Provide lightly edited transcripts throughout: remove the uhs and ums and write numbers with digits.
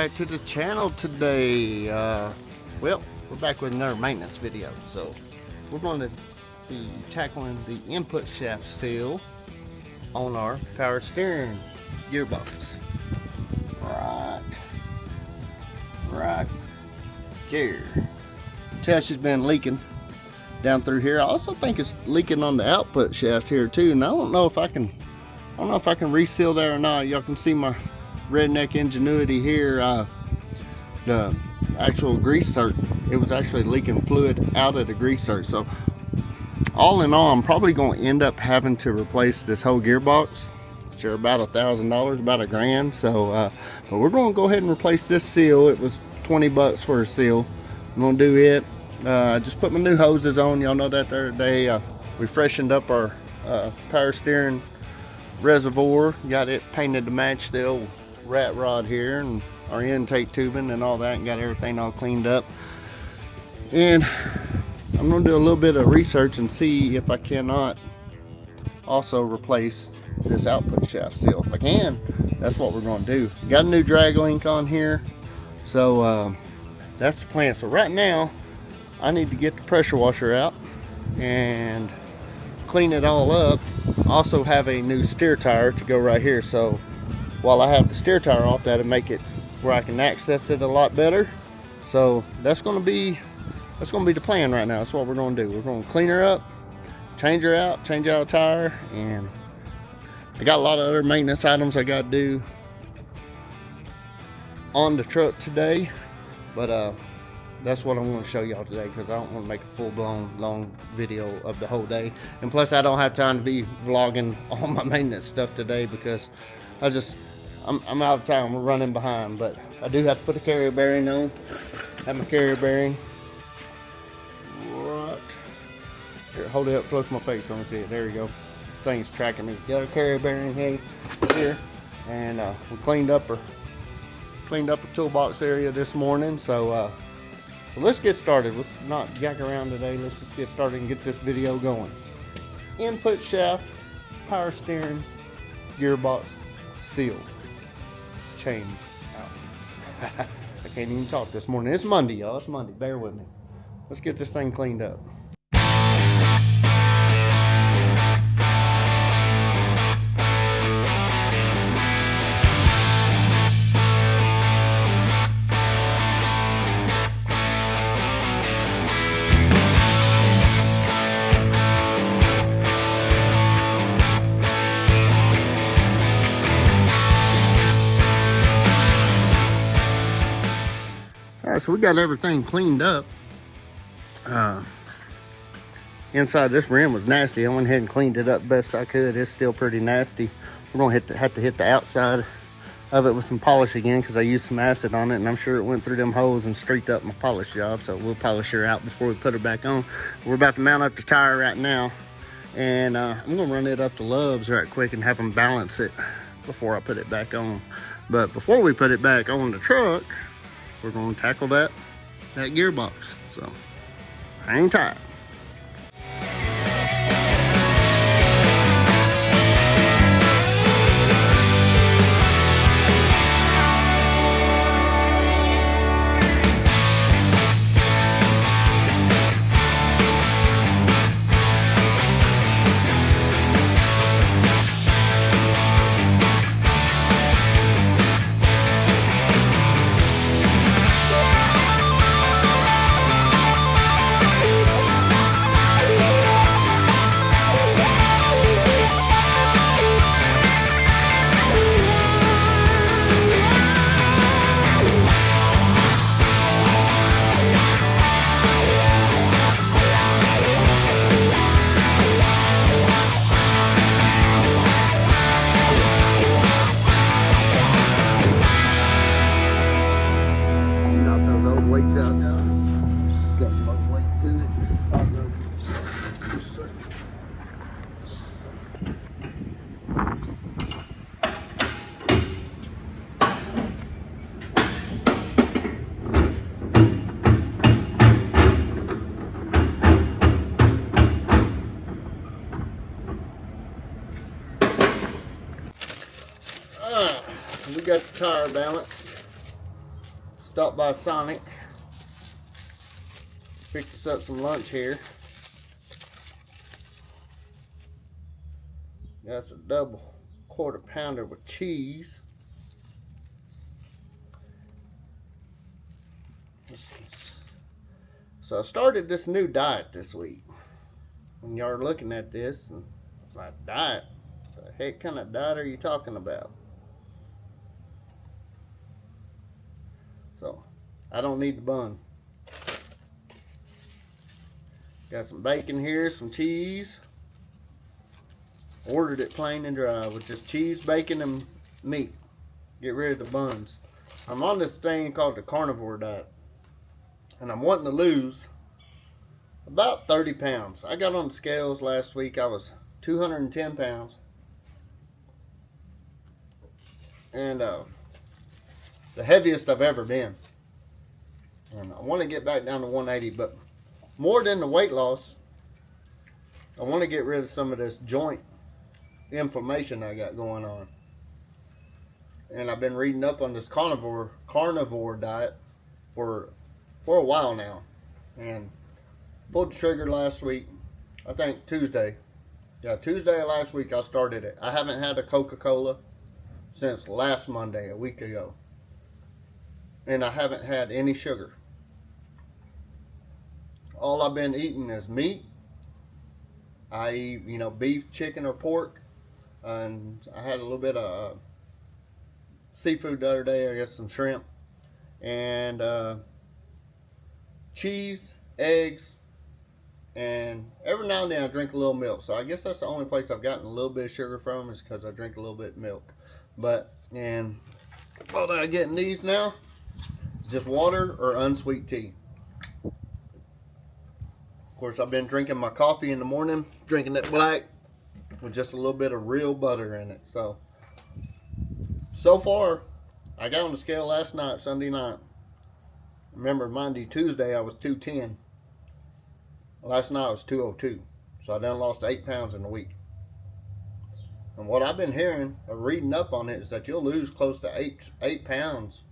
back to the channel today. Well, we're back with another maintenance video. So we're going to be tackling the input shaft seal on our power steering gearbox. Right here. Test has been leaking down through here. I also think it's leaking on the output shaft here too, and I don't know if I can reseal that or not. Y'all can see my redneck ingenuity here. The actual grease zerk, it was actually leaking fluid out of the grease zerk. So all in all, I'm probably going to end up having to replace this whole gearbox. Sure, about $1,000, about $1,000. So but we're going to go ahead and replace this seal. It was 20 bucks for a seal. I'm going to do it. Just put my new hoses on. Y'all know that we freshened up our power steering reservoir, got it painted to match the old rat rod here, and our intake tubing and all that, and got everything all cleaned up. And I'm going to do a little bit of research and see if I cannot also replace this output shaft seal. If I can, that's what we're going to do. Got a new drag link on here, so that's the plan. So right now I need to get the pressure washer out and clean it all up. Also have a new steer tire to go right here, so while I have the steer tire off, that'll make it where I can access it a lot better. So that's going to be the plan right now. That's what we're going to do. We're going to clean her up, change her out, change out a tire, and I got a lot of other maintenance items I got to do on the truck today, but that's what I'm going to show y'all today, because I don't want to make a full-blown long video of the whole day. And plus I don't have time to be vlogging all my maintenance stuff today, because I'm out of time. We're running behind. But I do have to put a carrier bearing on. Have my carrier bearing right here. Hold it up close to my face. Let me see it. There you go. Thing's tracking me. Got a carrier bearing here, and we cleaned up our toolbox area this morning. So let's get started. Let's not jack around today. Let's just get started and get this video going. Input shaft, power steering, gearbox seal, change out. I can't even talk this morning. It's Monday, y'all. It's Monday. Bear with me. Let's get this thing cleaned up. Alright, so we got everything cleaned up. Inside this rim was nasty. I went ahead and cleaned it up best I could. It's still pretty nasty. We're going to have to hit the outside of it with some polish again, because I used some acid on it, and I'm sure it went through them holes and streaked up my polish job. So we'll polish her out before we put her back on. We're about to mount up the tire right now, and I'm going to run it up the lubs right quick and have them balance it before I put it back on. But before we put it back on the truck, we're going to tackle that gearbox. So hang tight. We got the tire balanced. Stopped by Sonic. Picked us up some lunch here. That's a double quarter pounder with cheese. So I started this new diet this week. When y'all are looking at this, and like, diet? The heck kind of diet are you talking about? So I don't need the bun. Got some bacon here, some cheese. Ordered it plain and dry with just cheese, bacon, and meat. Get rid of the buns. I'm on this thing called the carnivore diet, and I'm wanting to lose about 30 pounds. I got on the scales last week. I was 210 pounds. And the heaviest I've ever been. And I want to get back down to 180, but more than the weight loss, I want to get rid of some of this joint inflammation I got going on. And I've been reading up on this carnivore diet for a while now, and pulled the trigger last week. I think Tuesday. Yeah, Tuesday of last week I started it. I haven't had a Coca-Cola since last Monday, a week ago, and I haven't had any sugar. All I've been eating is meat. I eat, beef, chicken, or pork. And I had a little bit of seafood the other day, I guess some shrimp. And cheese, eggs, and every now and then I drink a little milk. So I guess that's the only place I've gotten a little bit of sugar from, is because I drink a little bit of milk. And what I get in these now? Just water or unsweet tea. Of course, I've been drinking my coffee in the morning, drinking it black with just a little bit of real butter in it. So far, I got on the scale last night, Sunday night. Remember, Monday, Tuesday, I was 210. Last night I was 202. So I done lost 8 pounds in a week. And what I've been hearing or reading up on it is that you'll lose close to 8 pounds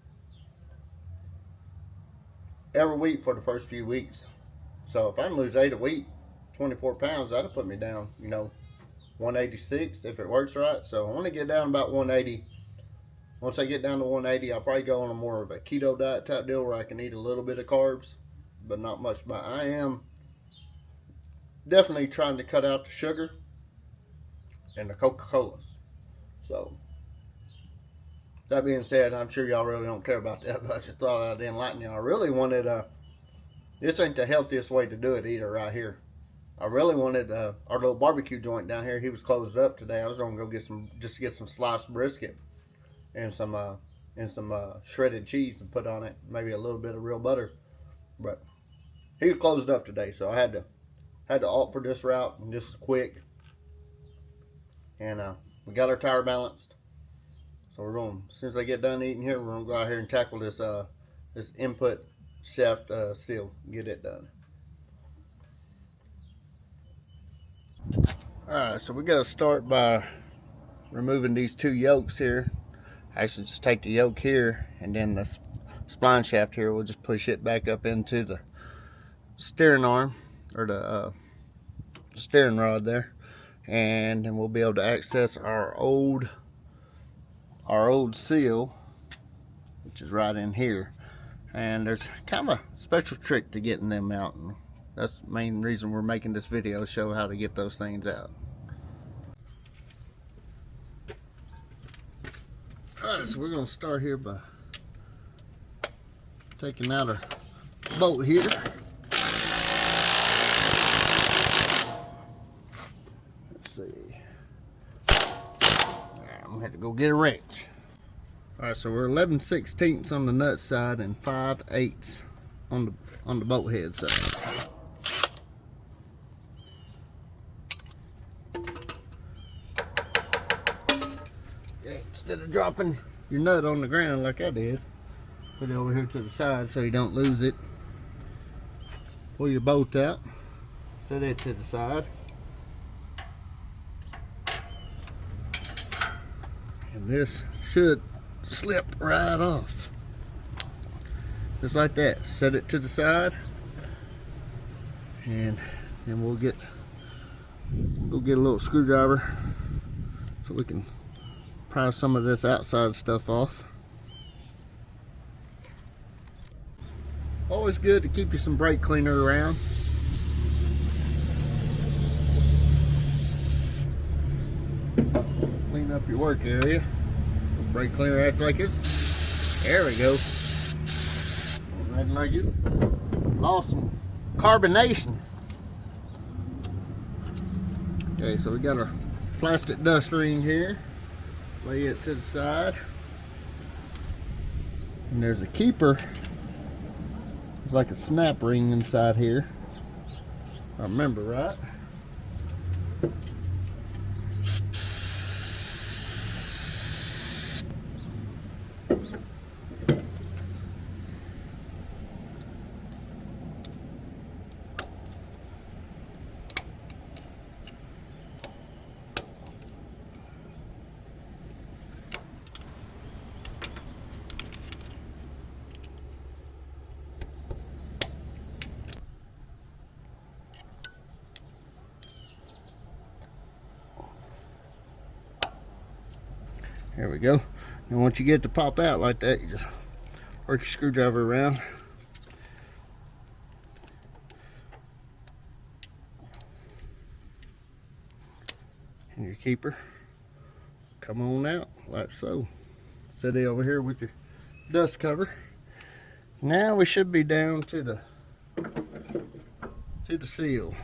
every week for the first few weeks. So if I can lose 8 a week, 24 pounds, that'll put me down, 186 if it works right. So I want to get down about 180. Once I get down to 180, I'll probably go on a more of a keto diet type deal where I can eat a little bit of carbs, but not much. But I am definitely trying to cut out the sugar and the Coca-Colas. So that being said, I'm sure y'all really don't care about that, but I just thought I'd enlighten y'all. I really wanted this ain't the healthiest way to do it either right here. I really wanted our little barbecue joint down here. He was closed up today. I was gonna go get some sliced brisket and some shredded cheese and put on it, maybe a little bit of real butter. But he was closed up today, so I had to opt for this route and just quick. And we got our tire balanced, so we're going. As soon as I get done eating here, we're gonna go out here and tackle this this input shaft seal, get it done. Alright, so we gotta start by removing these 2 yokes here. I should just take the yoke here, and then the spline shaft here, we'll just push it back up into the steering arm, or the steering rod there, and then we'll be able to access our old seal, which is right in here. And there's kind of a special trick to getting them out, and that's the main reason we're making this video, show how to get those things out. Alright, so we're going to start here by taking out our bolt here. Let's see. I'm going to have to go get a wrench. Alright, so we're 11/16 on the nut side and 5/8 on the bolt head side. Okay, instead of dropping your nut on the ground like I did, put it over here to the side so you don't lose it. Pull your bolt out, set it to the side, and this should slip right off. just like that. Set it to the side, and then we'll get a little screwdriver so we can pry some of this outside stuff off. Always good to keep you some brake cleaner around. Clean up your work area. Brake cleaner act like it's. There we go. Right like it. Lost some carbonation. Okay, so we got our plastic dust ring here. Lay it to the side. And there's a keeper. It's like a snap ring inside here. If I remember right. There we go. And once you get it to pop out like that, you just work your screwdriver around. And your keeper come on out like so. Set it over here with your dust cover. Now we should be down to the seal.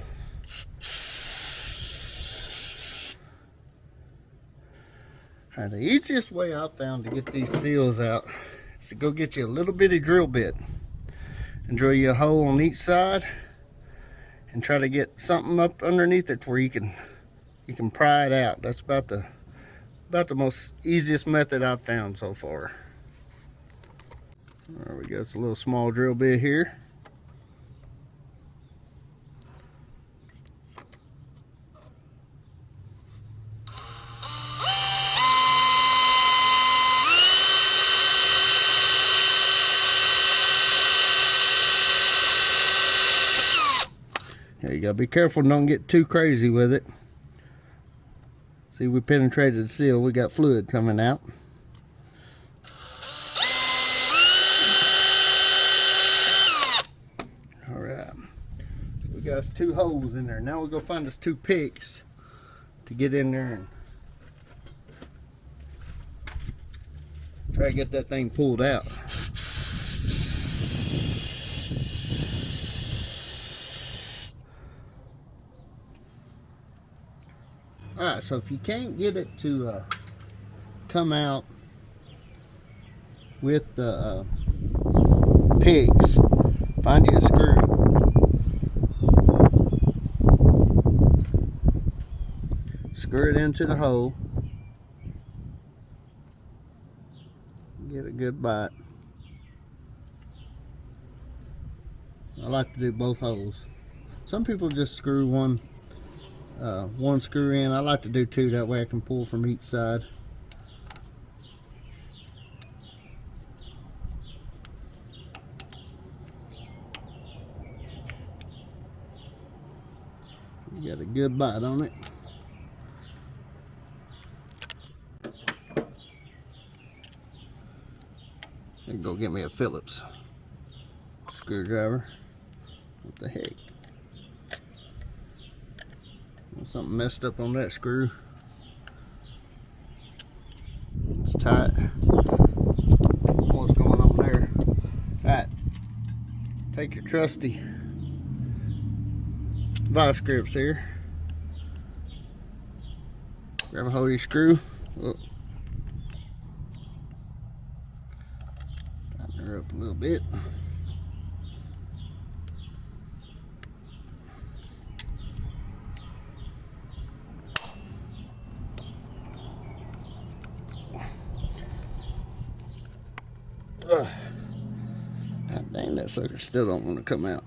Alright, the easiest way I've found to get these seals out is to go get you a little bitty drill bit and drill you a hole on each side and try to get something up underneath it where you can pry it out. That's about the most easiest method I've found so far. There we go. It's a little small drill bit here. There you go. Be careful, don't get too crazy with it. See, we penetrated the seal. We got fluid coming out. All right. So we got us 2 holes in there. Now we'll go find us 2 picks to get in there and try to get that thing pulled out. Alright, so if you can't get it to come out with the picks, find you a screw. Screw it into the hole. Get a good bite. I like to do both holes. Some people just screw one screw in. I like to do 2, that way I can pull from each side. You got a good bite on it. I can go get me a Phillips screwdriver. What the heck? Something messed up on that screw. It's tight. What's going on there? Alright, take your trusty vice grips here. Grab a hold of your screw. Oh. Tighten her up a little bit. God dang, that sucker still don't want to come out.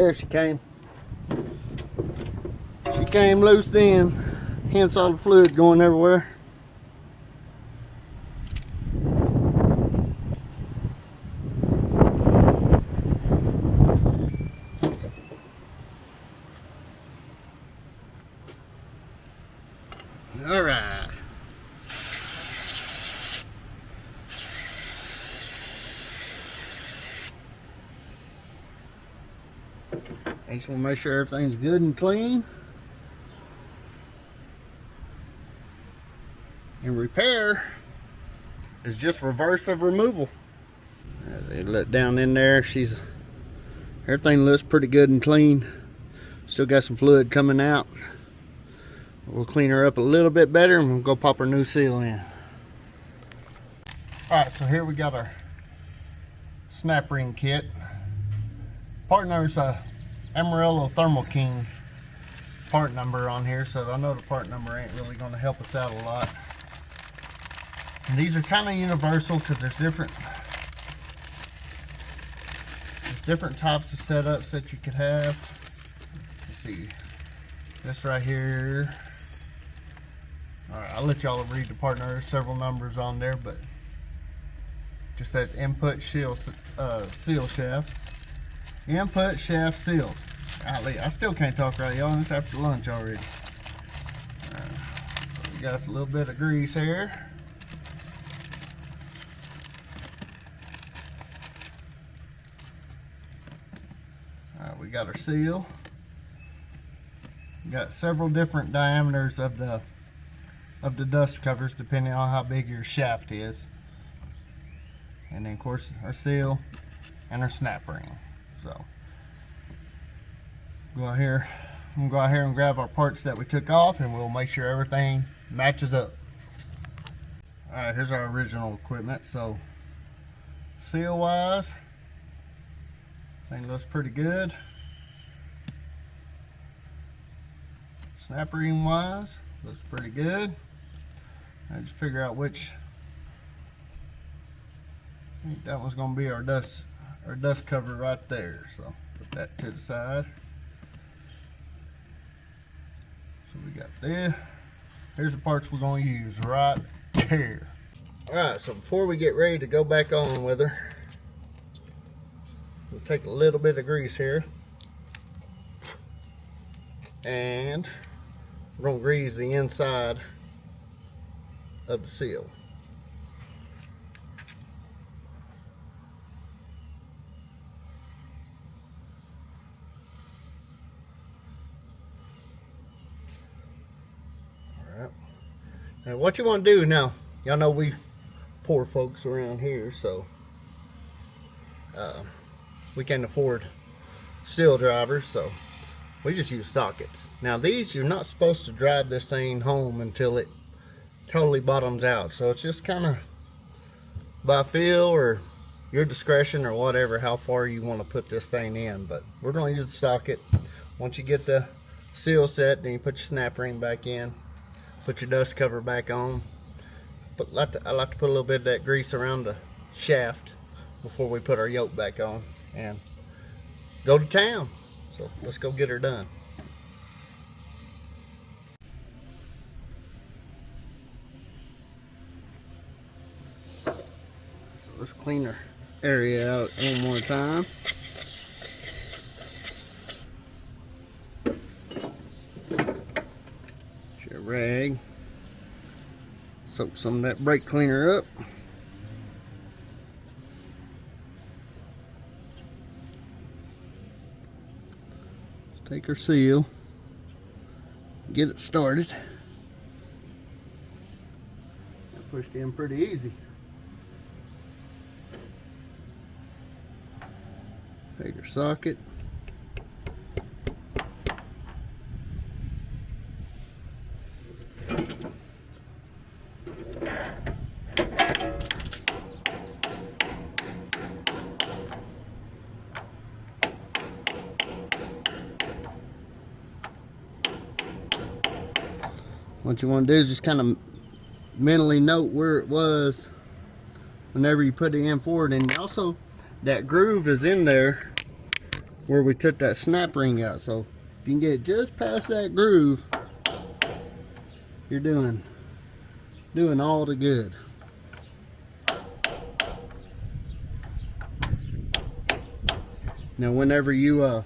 There she came. She came loose then, hence all the fluid going everywhere. All right. I just want to make sure everything's good and clean. And repair is just reverse of removal. They let down in there. Everything looks pretty good and clean. Still got some fluid coming out. We'll clean her up a little bit better and we'll go pop her new seal in. Alright, so here we got our snap ring kit. Part number's Amarillo Thermal King part number on here, so I know the part number ain't really going to help us out a lot. And these are kind of universal because there's different types of setups that you could have. Let's see, this right here. Alright, I'll let y'all read the part number. There's several numbers on there, but just says input seal shaft. Input shaft seal. Golly, I still can't talk right, y'all. It's after lunch already. So we got us a little bit of grease here. Alright, we got our seal. We got several different diameters of the dust covers depending on how big your shaft is. And then of course our seal and our snap ring. So I'm gonna go out here and grab our parts that we took off and we'll make sure everything matches up. Alright, here's our original equipment. So seal wise, thing looks pretty good. Snap ring wise, looks pretty good. I just figure out which. I think that one's gonna be our dust cover right there. So put that to the side. So we got there. Here's the parts we're gonna use right here. Alright, so before we get ready to go back on with her, we'll take a little bit of grease here. And we're gonna grease the inside of the seal. Alright. Now what you want to do now, y'all know we poor folks around here, so we can't afford steel drivers, so we just use sockets. Now these, you're not supposed to drive this thing home until it totally bottoms out. So it's just kind of by feel or your discretion or whatever, how far you want to put this thing in. But we're going to use the socket. Once you get the seal set, then you put your snap ring back in, put your dust cover back on. But I like to put a little bit of that grease around the shaft before we put our yoke back on and go to town. So let's go get her done. So let's clean her area out one more time. Get your rag. Soak some of that brake cleaner up. Take her seal, get it started. Pushed in pretty easy. Take her socket. What you want to do is just kind of mentally note where it was whenever you put it in forward, and also that groove is in there where we took that snap ring out. So if you can get just past that groove, you're doing all the good. Now whenever you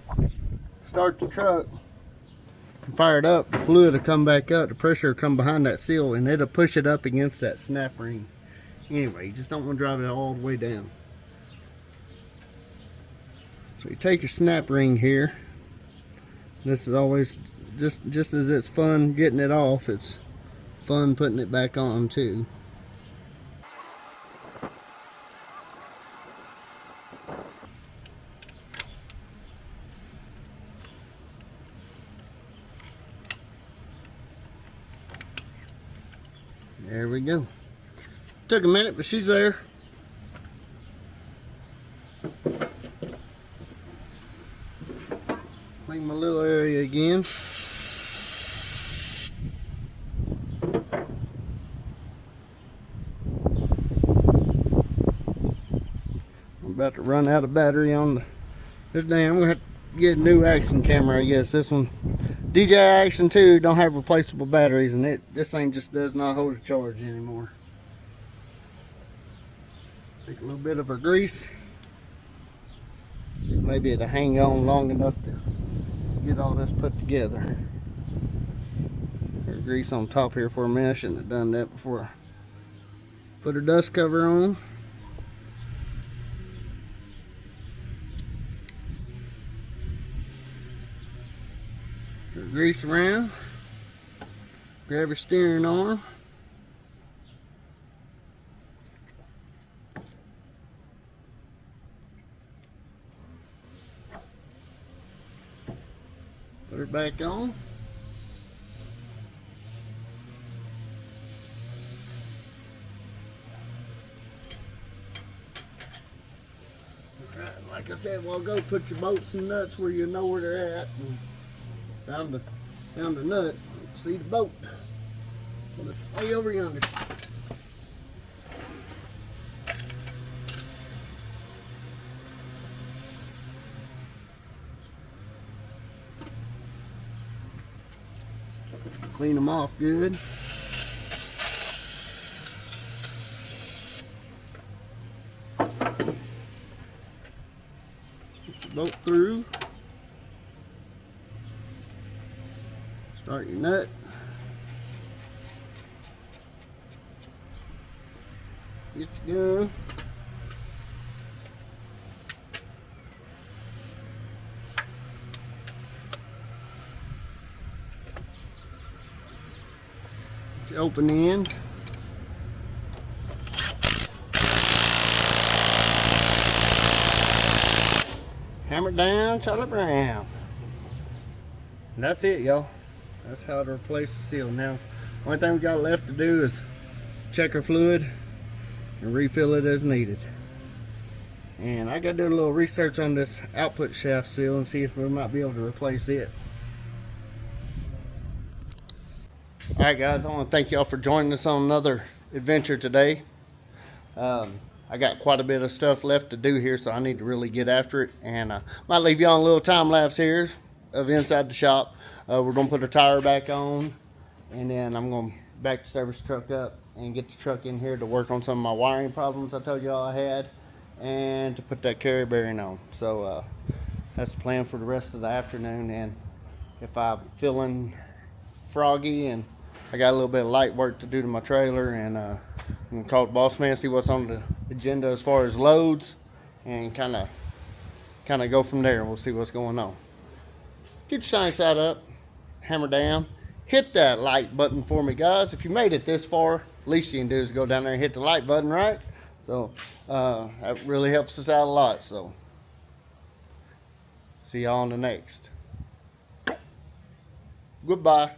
start the truck and fire it up, the fluid will come back up, the pressure will come behind that seal, and it'll push it up against that snap ring. Anyway, you just don't want to drive it all the way down. So you take your snap ring here. This is always, just as it's fun getting it off, it's fun putting it back on too. There we go. Took a minute, but she's there. Clean my little area again. I'm about to run out of battery on this damn. I'm gonna have to get a new action camera, I guess. This one, DJI Action 2, don't have replaceable batteries, and this thing just does not hold a charge anymore. Take a little bit of her grease. See, maybe it'll hang on long enough to get all this put together. Her grease on top here for a minute. I shouldn't have done that before I put her dust cover on. Her grease around. Grab her steering arm. Put her back on. Alright, like I said, well, go put your bolts and nuts where you know where they're at. And found a nut. See the bolt. It's way over yonder. Clean them off good. Put the bolt through. Start your nut. Get your gun. Open the end. Hammer down, Charlie Brown. And that's it, y'all. That's how to replace the seal. Now, only thing we got left to do is check our fluid and refill it as needed. And I got to do a little research on this output shaft seal and see if we might be able to replace it. Alright guys, I want to thank y'all for joining us on another adventure today. I got quite a bit of stuff left to do here, so I need to really get after it. And might leave y'all a little time lapse here of inside the shop. We're going to put the tire back on, and then I'm going to back the service truck up and get the truck in here to work on some of my wiring problems I told y'all I had, and to put that carry bearing on. So that's the plan for the rest of the afternoon. And if I'm feeling froggy and I got a little bit of light work to do to my trailer, and I'm going to call the boss man, see what's on the agenda as far as loads, and kind of go from there. We'll see what's going on. Keep your shiny side up, hammer down, hit that like button for me, guys. If you made it this far, least you can do is go down there and hit the like button, right? So that really helps us out a lot. So see y'all on the next. Goodbye.